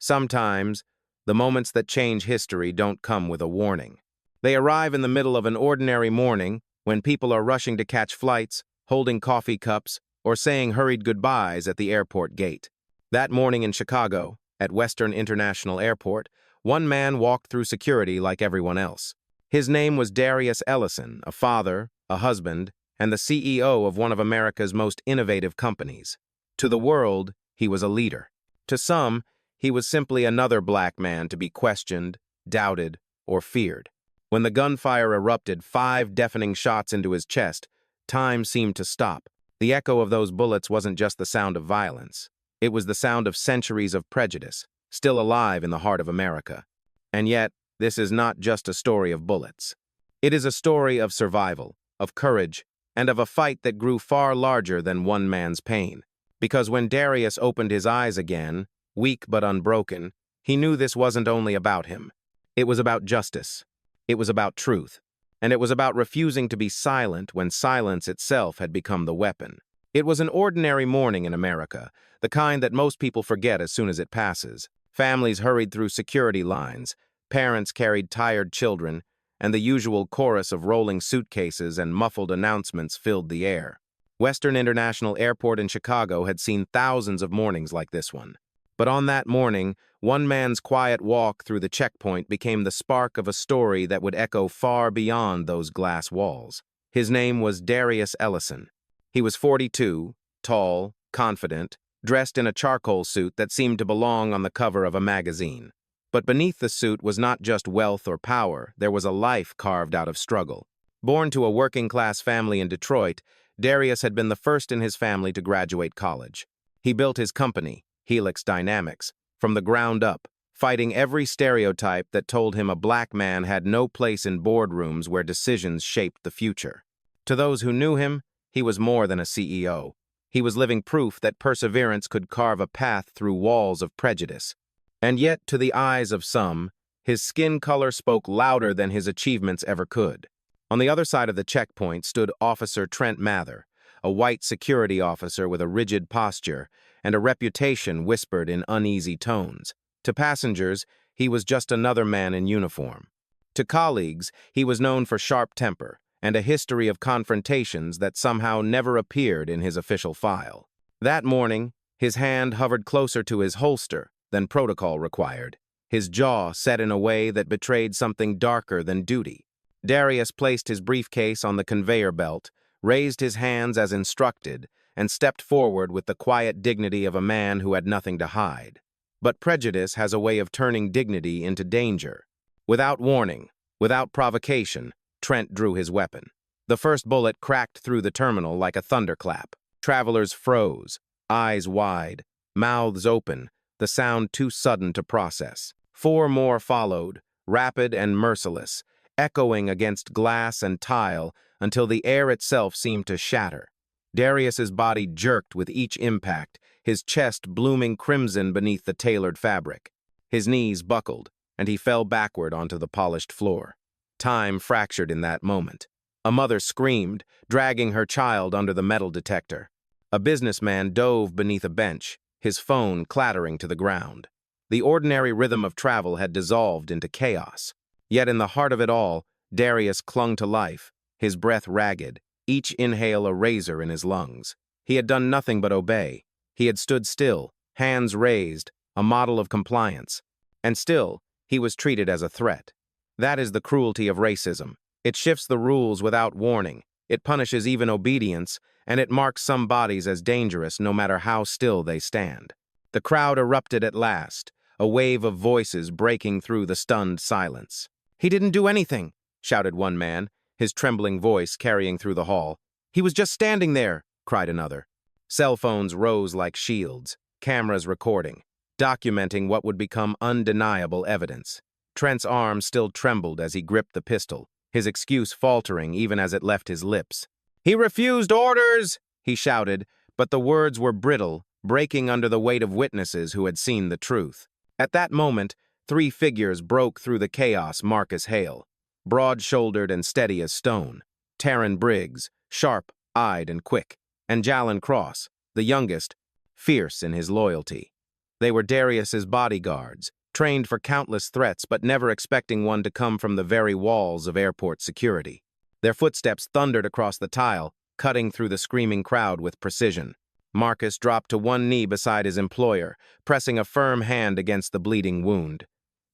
Sometimes, the moments that change history don't come with a warning. They arrive in the middle of an ordinary morning when people are rushing to catch flights, holding coffee cups, or saying hurried goodbyes at the airport gate. That morning in Chicago, at Western International Airport, one man walked through security like everyone else. His name was Darius Ellison, a father, a husband, and the CEO of one of America's most innovative companies. To the world, he was a leader. To some, he was simply another black man to be questioned, doubted, or feared. When the gunfire erupted 5 deafening shots into his chest, time seemed to stop. The echo of those bullets wasn't just the sound of violence. It was the sound of centuries of prejudice, still alive in the heart of America. And yet, this is not just a story of bullets. It is a story of survival, of courage, and of a fight that grew far larger than one man's pain. Because when Darius opened his eyes again, weak but unbroken, he knew this wasn't only about him. It was about justice. It was about truth. And it was about refusing to be silent when silence itself had become the weapon. It was an ordinary morning in America, the kind that most people forget as soon as it passes. Families hurried through security lines, parents carried tired children, and the usual chorus of rolling suitcases and muffled announcements filled the air. Western International Airport in Chicago had seen thousands of mornings like this one. But on that morning, one man's quiet walk through the checkpoint became the spark of a story that would echo far beyond those glass walls. His name was Darius Ellison. He was 42, tall, confident, dressed in a charcoal suit that seemed to belong on the cover of a magazine. But beneath the suit was not just wealth or power, there was a life carved out of struggle. Born to a working-class family in Detroit, Darius had been the first in his family to graduate college. He built his company, Helix Dynamics, from the ground up, fighting every stereotype that told him a black man had no place in boardrooms where decisions shaped the future. To those who knew him, he was more than a CEO. He was living proof that perseverance could carve a path through walls of prejudice. And yet, to the eyes of some, his skin color spoke louder than his achievements ever could. On the other side of the checkpoint stood Officer Trent Mather, a white security officer with a rigid posture and a reputation whispered in uneasy tones. To passengers, he was just another man in uniform. To colleagues, he was known for sharp temper and a history of confrontations that somehow never appeared in his official file. That morning, his hand hovered closer to his holster than protocol required, his jaw set in a way that betrayed something darker than duty. Darius placed his briefcase on the conveyor belt, raised his hands as instructed, and stepped forward with the quiet dignity of a man who had nothing to hide. But prejudice has a way of turning dignity into danger. Without warning, without provocation, Trent drew his weapon. The first bullet cracked through the terminal like a thunderclap. Travelers froze, eyes wide, mouths open, the sound too sudden to process. 4 more followed, rapid and merciless, echoing against glass and tile until the air itself seemed to shatter. Darius's body jerked with each impact, his chest blooming crimson beneath the tailored fabric. His knees buckled, and he fell backward onto the polished floor. Time fractured in that moment. A mother screamed, dragging her child under the metal detector. A businessman dove beneath a bench, his phone clattering to the ground. The ordinary rhythm of travel had dissolved into chaos. Yet in the heart of it all, Darius clung to life, his breath ragged, each inhale a razor in his lungs. He had done nothing but obey. He had stood still, hands raised, a model of compliance. And still, he was treated as a threat. That is the cruelty of racism. It shifts the rules without warning. It punishes even obedience, and it marks some bodies as dangerous no matter how still they stand. The crowd erupted at last, a wave of voices breaking through the stunned silence. "He didn't do anything," shouted one man, his trembling voice carrying through the hall. "He was just standing there," cried another. Cell phones rose like shields, cameras recording, documenting what would become undeniable evidence. Trent's arm still trembled as he gripped the pistol, his excuse faltering even as it left his lips. "He refused orders!" he shouted, but the words were brittle, breaking under the weight of witnesses who had seen the truth. At that moment, 3 figures broke through the chaos Marcus Hale, broad-shouldered and steady as stone, Taryn Briggs, sharp-eyed and quick, and Jalen Cross, the youngest, fierce in his loyalty. They were Darius's bodyguards, trained for countless threats but never expecting one to come from the very walls of airport security. Their footsteps thundered across the tile, cutting through the screaming crowd with precision. Marcus dropped to one knee beside his employer, pressing a firm hand against the bleeding wound.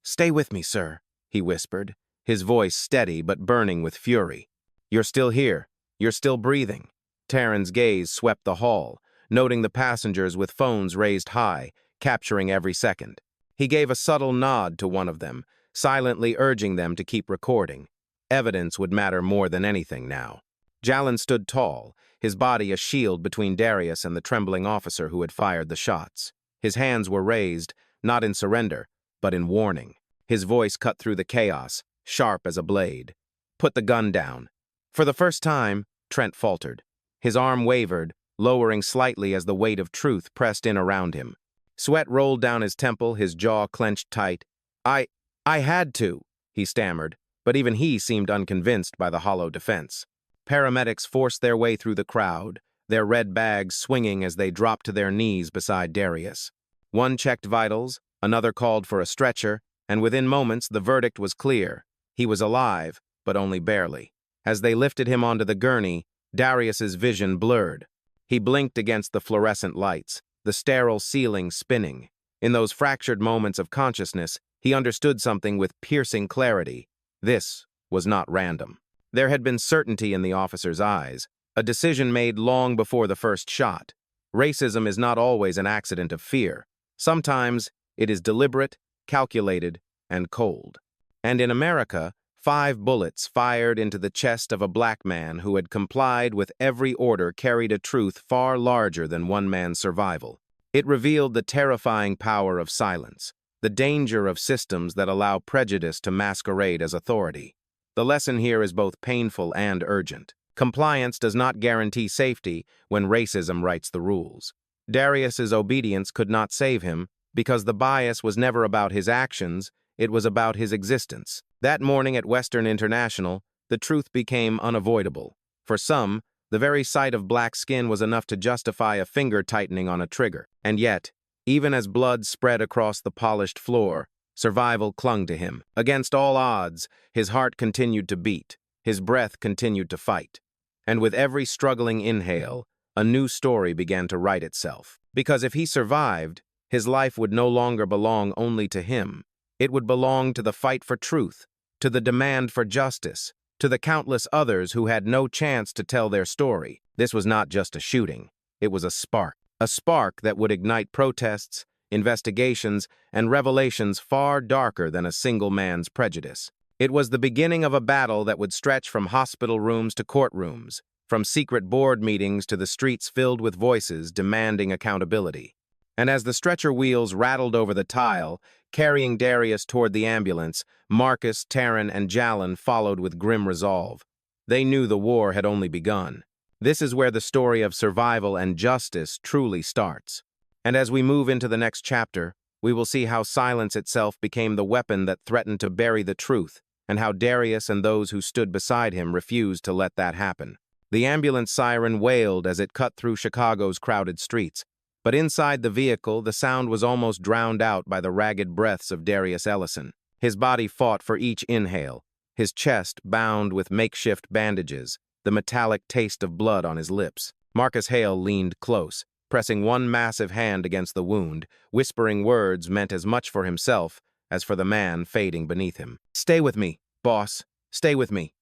"Stay with me, sir," he whispered, his voice steady but burning with fury. "You're still here. You're still breathing." Taryn's gaze swept the hall, noting the passengers with phones raised high, capturing every second. He gave a subtle nod to one of them, silently urging them to keep recording. Evidence would matter more than anything now. Jalin stood tall, his body a shield between Darius and the trembling officer who had fired the shots. His hands were raised, not in surrender, but in warning. His voice cut through the chaos, sharp as a blade. "Put the gun down." For the first time, Trent faltered. His arm wavered, lowering slightly as the weight of truth pressed in around him. Sweat rolled down his temple, his jaw clenched tight. I had to," he stammered, but even he seemed unconvinced by the hollow defense. Paramedics forced their way through the crowd, their red bags swinging as they dropped to their knees beside Darius. One checked vitals, another called for a stretcher, and within moments the verdict was clear. He was alive, but only barely. As they lifted him onto the gurney, Darius's vision blurred. He blinked against the fluorescent lights, the sterile ceiling spinning. In those fractured moments of consciousness, he understood something with piercing clarity. This was not random. There had been certainty in the officer's eyes, a decision made long before the first shot. Racism is not always an accident of fear. Sometimes it is deliberate, calculated, and cold. And in America, 5 bullets fired into the chest of a black man who had complied with every order carried a truth far larger than one man's survival. It revealed the terrifying power of silence, the danger of systems that allow prejudice to masquerade as authority. The lesson here is both painful and urgent. Compliance does not guarantee safety when racism writes the rules. Darius's obedience could not save him because the bias was never about his actions, it was about his existence. That morning at Western International, the truth became unavoidable. For some, the very sight of black skin was enough to justify a finger tightening on a trigger. And yet, even as blood spread across the polished floor, survival clung to him. Against all odds, his heart continued to beat, his breath continued to fight. And with every struggling inhale, a new story began to write itself. Because if he survived, his life would no longer belong only to him. It would belong to the fight for truth, to the demand for justice, to the countless others who had no chance to tell their story. This was not just a shooting, it was a spark that would ignite protests, investigations, and revelations far darker than a single man's prejudice. It was the beginning of a battle that would stretch from hospital rooms to courtrooms, from secret board meetings to the streets filled with voices demanding accountability. And as the stretcher wheels rattled over the tile, carrying Darius toward the ambulance, Marcus, Taryn, and Jalin followed with grim resolve. They knew the war had only begun. This is where the story of survival and justice truly starts. And as we move into the next chapter, we will see how silence itself became the weapon that threatened to bury the truth, and how Darius and those who stood beside him refused to let that happen. The ambulance siren wailed as it cut through Chicago's crowded streets, but inside the vehicle, the sound was almost drowned out by the ragged breaths of Darius Ellison. His body fought for each inhale, his chest bound with makeshift bandages, the metallic taste of blood on his lips. Marcus Hale leaned close, pressing one massive hand against the wound, whispering words meant as much for himself as for the man fading beneath him. "Stay with me, boss. Stay with me."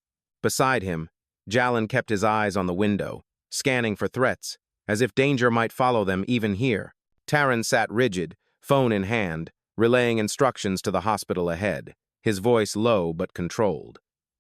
Beside him, Jalin kept his eyes on the window, scanning for threats, as if danger might follow them even here. Taryn sat rigid, phone in hand, relaying instructions to the hospital ahead, his voice low but controlled.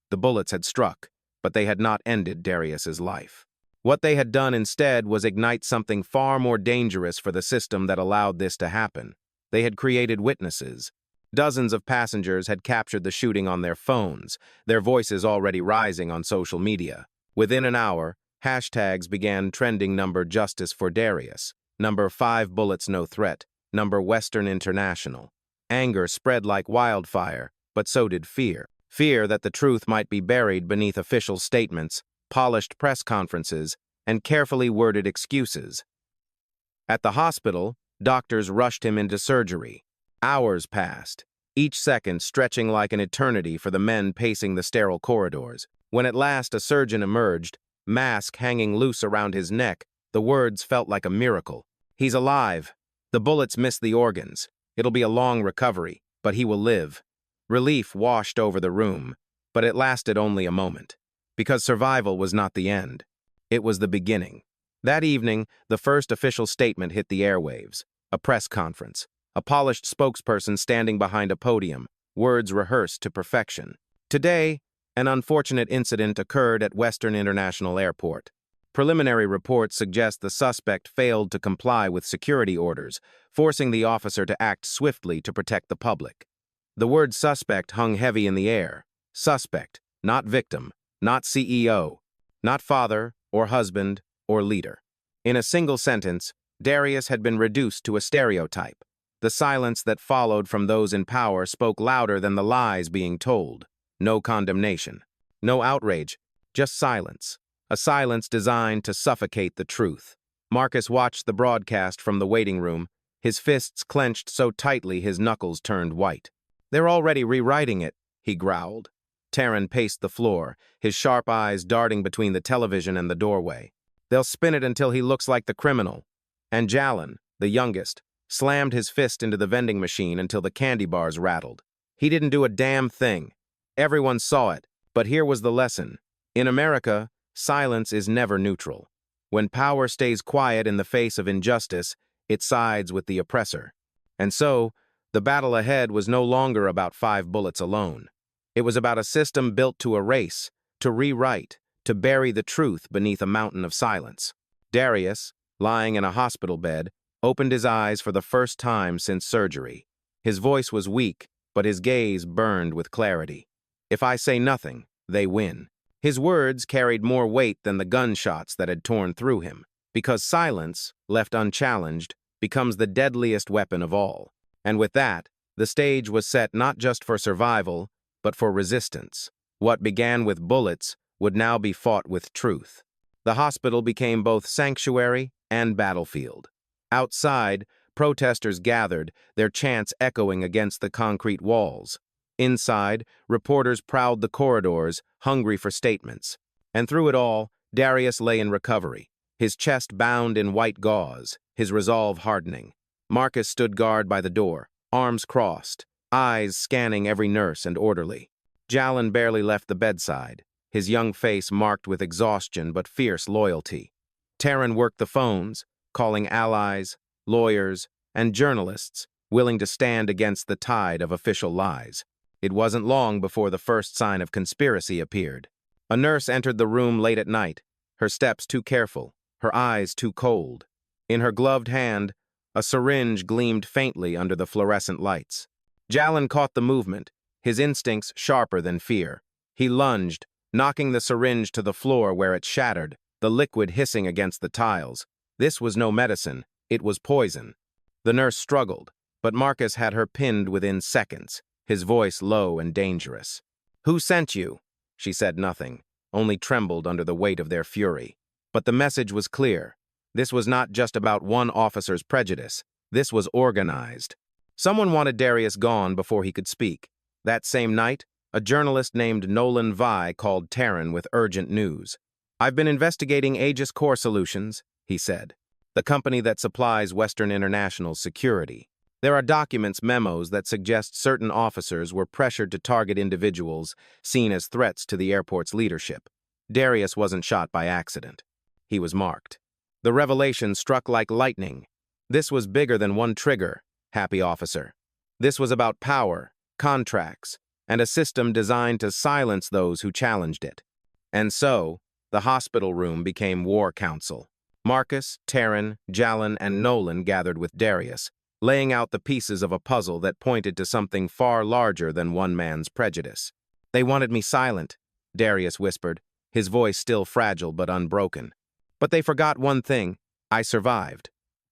The bullets had struck, but they had not ended Darius's life. What they had done instead was ignite something far more dangerous for the system that allowed this to happen. They had created witnesses. Dozens of passengers had captured the shooting on their phones, their voices already rising on social media. Within an hour, hashtags began trending number Justice for Darius, number 5 bullets no threat, number Western International. Anger spread like wildfire, but so did fear. Fear that the truth might be buried beneath official statements, polished press conferences, and carefully worded excuses. At the hospital, Doctors rushed him into surgery. Hours passed, each second stretching like an eternity for the men pacing the sterile corridors. When at last a surgeon emerged, mask hanging loose around his neck, the words felt like a miracle. "He's alive. The bullets missed the organs. It'll be a long recovery, but he will live." Relief washed over the room, but it lasted only a moment. Because survival was not the end. It was the beginning. That evening, the first official statement hit the airwaves. A press conference. A polished spokesperson standing behind a podium, words rehearsed to perfection. "Today, an unfortunate incident occurred at Western International Airport. Preliminary reports suggest the suspect failed to comply with security orders, forcing the officer to act swiftly to protect the public." The word suspect hung heavy in the air. Suspect, not victim, not CEO, not father or husband or leader. In a single sentence, Darius had been reduced to a stereotype. The silence that followed from those in power spoke louder than the lies being told. No condemnation, no outrage, just silence. A silence designed to suffocate the truth. Marcus watched the broadcast from the waiting room, his fists clenched so tightly his knuckles turned white. "They're already rewriting it," he growled. Taryn paced the floor, his sharp eyes darting between the television and the doorway. "They'll spin it until he looks like the criminal." And Jalin, the youngest, slammed his fist into the vending machine until the candy bars rattled. He didn't do a damn thing. Everyone saw it, but here was the lesson. In America, silence is never neutral. When power stays quiet in the face of injustice, it sides with the oppressor. And so, the battle ahead was no longer about 5 bullets alone. It was about a system built to erase, to rewrite, to bury the truth beneath a mountain of silence. Darius, lying in a hospital bed, opened his eyes for the first time since surgery. His voice was weak, but his gaze burned with clarity. "If I say nothing, they win." His words carried more weight than the gunshots that had torn through him, because silence, left unchallenged, becomes the deadliest weapon of all. And with that, the stage was set not just for survival, but for resistance. What began with bullets would now be fought with truth. The hospital became both sanctuary and battlefield. Outside, protesters gathered, their chants echoing against the concrete walls. Inside, reporters prowled the corridors, hungry for statements. And through it all, Darius lay in recovery, his chest bound in white gauze, his resolve hardening. Marcus stood guard by the door, arms crossed, eyes scanning every nurse and orderly. Jalin barely left the bedside, his young face marked with exhaustion but fierce loyalty. Taryn worked the phones, calling allies, lawyers, and journalists willing to stand against the tide of official lies. It wasn't long before the first sign of conspiracy appeared. A nurse entered the room late at night, her steps too careful, her eyes too cold. In her gloved hand, a syringe gleamed faintly under the fluorescent lights. Jalin caught the movement, his instincts sharper than fear. He lunged, knocking the syringe to the floor where it shattered, the liquid hissing against the tiles. This was no medicine, it was poison. The nurse struggled, but Marcus had her pinned within seconds, his voice low and dangerous. "Who sent you?" She said nothing, only trembled under the weight of their fury. But the message was clear. This was not just about one officer's prejudice. This was organized. Someone wanted Darius gone before he could speak. That same night, a journalist named Nolan Vi called Taryn with urgent news. "I've been investigating Aegis Core Solutions," he said, "the company that supplies Western International's security. There are documents, memos that suggest certain officers were pressured to target individuals seen as threats to the airport's leadership. Darius wasn't shot by accident. He was marked." The revelation struck like lightning. This was bigger than one trigger, happy officer. This was about power, contracts, and a system designed to silence those who challenged it. And so, the hospital room became war council. Marcus, Taryn, Jalin, and Nolan gathered with Darius, laying out the pieces of a puzzle that pointed to something far larger than one man's prejudice. "They wanted me silent," Darius whispered, his voice still fragile but unbroken. "But they forgot one thing. I survived."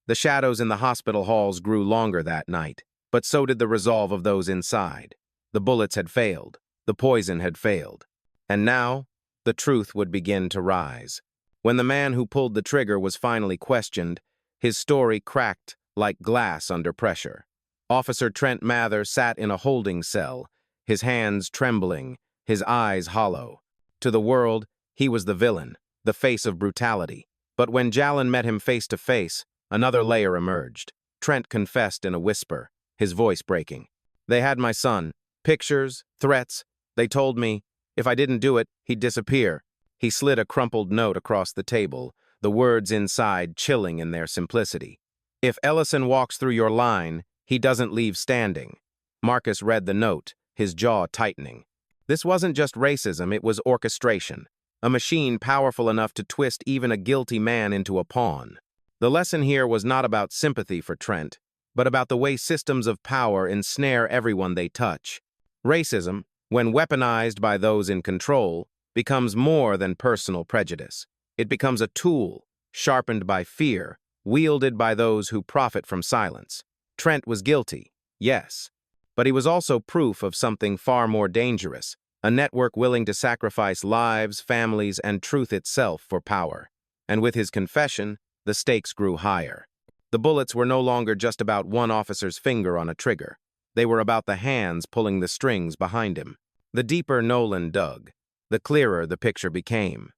The shadows in the hospital halls grew longer that night, but so did the resolve of those inside. The bullets had failed. The poison had failed. And now, the truth would begin to rise. When the man who pulled the trigger was finally questioned, his story cracked like glass under pressure. Officer Trent Mather sat in a holding cell, his hands trembling, his eyes hollow. To the world, he was the villain, the face of brutality. But when Jalin met him face to face, another layer emerged. Trent confessed in a whisper, his voice breaking. They had my son. Pictures, threats. They told me, if I didn't do it, he'd disappear. He slid a crumpled note across the table, the words inside chilling in their simplicity. If Ellison walks through your line, he doesn't leave standing. Marcus read the note, his jaw tightening. This wasn't just racism, it was orchestration. A machine powerful enough to twist even a guilty man into a pawn. The lesson here was not about sympathy for Trent, but about the way systems of power ensnare everyone they touch. Racism, when weaponized by those in control, becomes more than personal prejudice. It becomes a tool, sharpened by fear, wielded by those who profit from silence. Trent was guilty, yes, but he was also proof of something far more dangerous, a network willing to sacrifice lives, families, and truth itself for power. And with his confession, the stakes grew higher. The bullets were no longer just about one officer's finger on a trigger. They were about the hands pulling the strings behind him. The deeper Nolan dug, the clearer the picture became.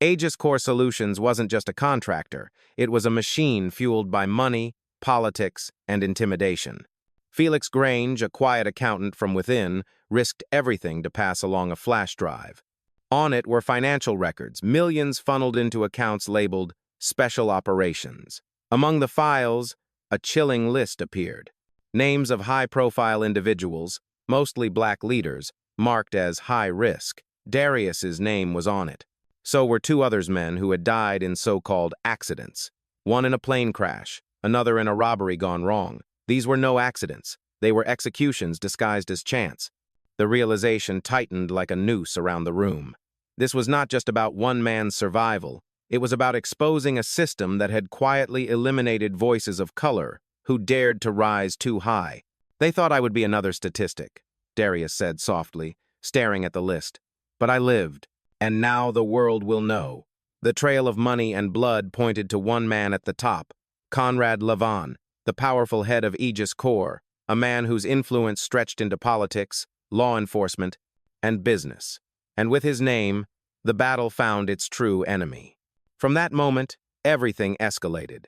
Aegis Core Solutions wasn't just a contractor, it was a machine fueled by money, politics, and intimidation. Felix Grange, a quiet accountant from within, risked everything to pass along a flash drive. On it were financial records, millions funneled into accounts labeled Special Operations. Among the files, a chilling list appeared. Names of high-profile individuals, mostly black leaders, marked as high risk. Darius's name was on it. So were two others men who had died in so-called accidents. One in a plane crash, another in a robbery gone wrong. These were no accidents. They were executions disguised as chance. The realization tightened like a noose around the room. This was not just about one man's survival. It was about exposing a system that had quietly eliminated voices of color who dared to rise too high. They thought I would be another statistic, Darius said softly, staring at the list. But I lived, and now the world will know. The trail of money and blood pointed to one man at the top, Conrad Levon, the powerful head of Aegis Corps, a man whose influence stretched into politics, law enforcement, and business. And with his name, the battle found its true enemy. From that moment, everything escalated.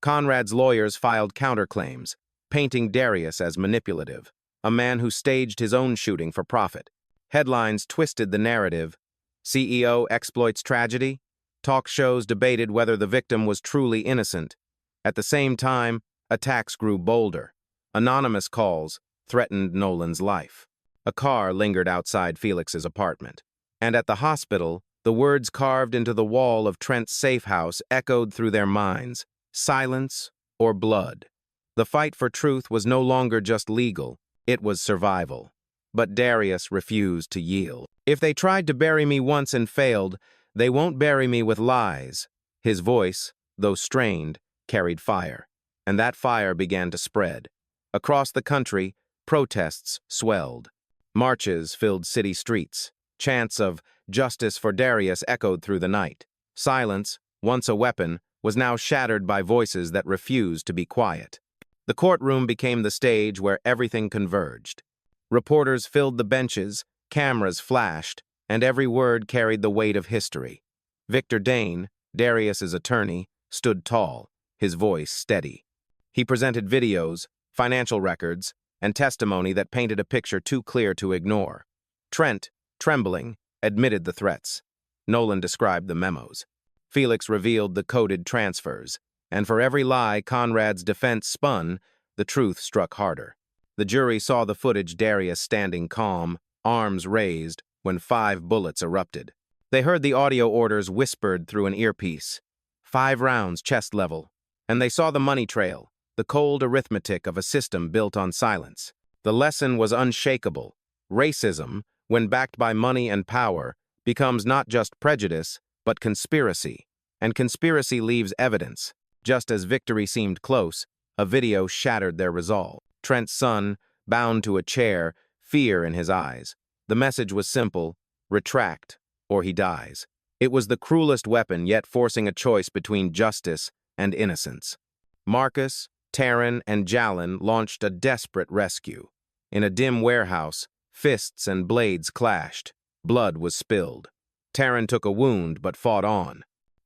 Conrad's lawyers filed counterclaims, painting Darius as manipulative, a man who staged his own shooting for profit. Headlines twisted the narrative. CEO exploits tragedy. Talk shows debated whether the victim was truly innocent. At the same time, attacks grew bolder. Anonymous calls threatened Nolan's life. A car lingered outside Felix's apartment. And at the hospital, the words carved into the wall of Trent's safe house echoed through their minds. Silence or blood. The fight for truth was no longer just legal, it was survival. But Darius refused to yield. If they tried to bury me once and failed, they won't bury me with lies. His voice, though strained, carried fire. And that fire began to spread. Across the country, protests swelled. Marches filled city streets. Chants of justice for Darius echoed through the night. Silence, once a weapon, was now shattered by voices that refused to be quiet. The courtroom became the stage where everything converged. Reporters filled the benches, cameras flashed, and every word carried the weight of history. Victor Dane, Darius's attorney, stood tall, his voice steady. He presented videos, financial records, and testimony that painted a picture too clear to ignore. Trent, trembling, admitted the threats. Nolan described the memos. Felix revealed the coded transfers, and for every lie Conrad's defense spun, the truth struck harder. The jury saw the footage Darius standing calm, arms raised, when 5 bullets erupted. They heard the audio orders whispered through an earpiece. 5 rounds chest level. And they saw the money trail, the cold arithmetic of a system built on silence. The lesson was unshakable. Racism, when backed by money and power, becomes not just prejudice, but conspiracy. And conspiracy leaves evidence. Just as victory seemed close, a video shattered their resolve. Trent's son, bound to a chair, fear in his eyes. The message was simple: retract, or he dies. It was the cruelest weapon, yet forcing a choice between justice and innocence. Marcus, Taryn and Jalin launched a desperate rescue. In a dim warehouse, fists and blades clashed. Blood was spilled. Taryn took a wound but fought on.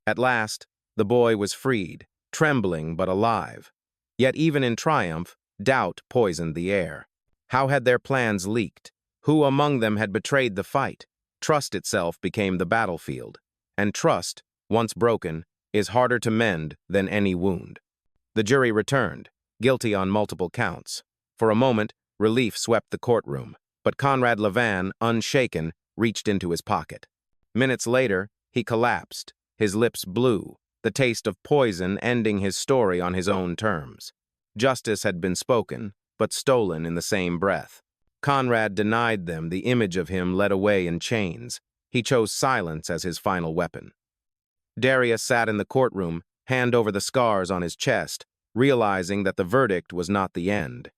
At last, the boy was freed, trembling but alive. Yet even in triumph, doubt poisoned the air. How had their plans leaked? Who among them had betrayed the fight? Trust itself became the battlefield. And trust, once broken, is harder to mend than any wound. The jury returned, guilty on multiple counts. For a moment, relief swept the courtroom, but Conrad Levan, unshaken, reached into his pocket. Minutes later, he collapsed, his lips blue, the taste of poison ending his story on his own terms. Justice had been spoken, but stolen in the same breath. Conrad denied them the image of him led away in chains. He chose silence as his final weapon. Darius sat in the courtroom, hand over the scars on his chest, realizing that the verdict was not the end.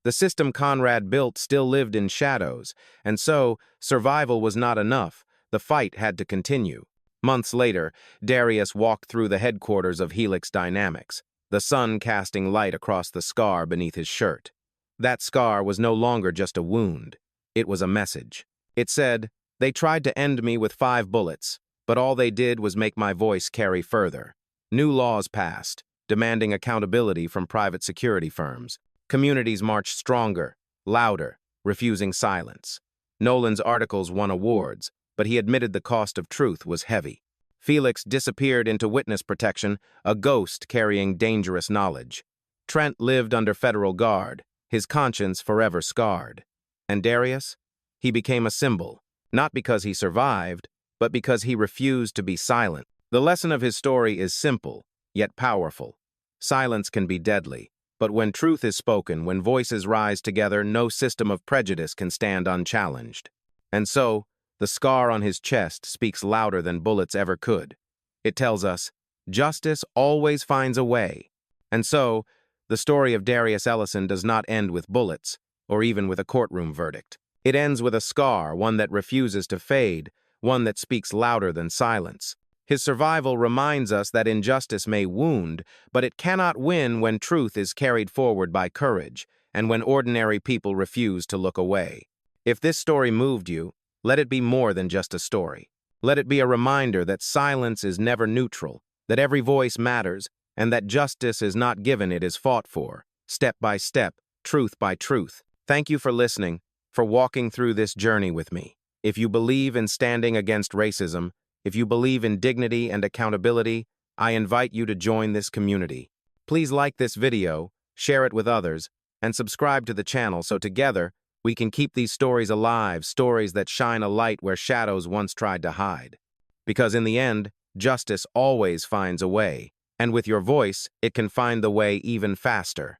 The system Conrad built still lived in shadows, and so survival was not enough. The fight had to continue. Months later, Darius walked through the headquarters of Helix Dynamics, the sun casting light across the scar beneath his shirt. That scar was no longer just a wound. It was a message. It said, "They tried to end me with 5 bullets, but all they did was make my voice carry further." New laws passed, demanding accountability from private security firms. Communities marched stronger, louder, refusing silence. Nolan's articles won awards, but he admitted the cost of truth was heavy. Felix disappeared into witness protection, a ghost carrying dangerous knowledge. Trent lived under federal guard, his conscience forever scarred. And Darius? He became a symbol, not because he survived, but because he refused to be silent. The lesson of his story is simple, yet powerful. Silence can be deadly, but when truth is spoken, when voices rise together, no system of prejudice can stand unchallenged. And so, the scar on his chest speaks louder than bullets ever could. It tells us, justice always finds a way. And so, the story of Darius Ellison does not end with bullets, or even with a courtroom verdict. It ends with a scar, one that refuses to fade, one that speaks louder than silence. His survival reminds us that injustice may wound, but it cannot win when truth is carried forward by courage, and when ordinary people refuse to look away. If this story moved you, let it be more than just a story. Let it be a reminder that silence is never neutral, that every voice matters, and that justice is not given, it is fought for, step by step, truth by truth. Thank you for listening, for walking through this journey with me. If you believe in standing against racism, if you believe in dignity and accountability, I invite you to join this community. Please like this video, share it with others, and subscribe to the channel so together we can keep these stories alive, stories that shine a light where shadows once tried to hide. Because in the end, justice always finds a way, and with your voice, it can find the way even faster.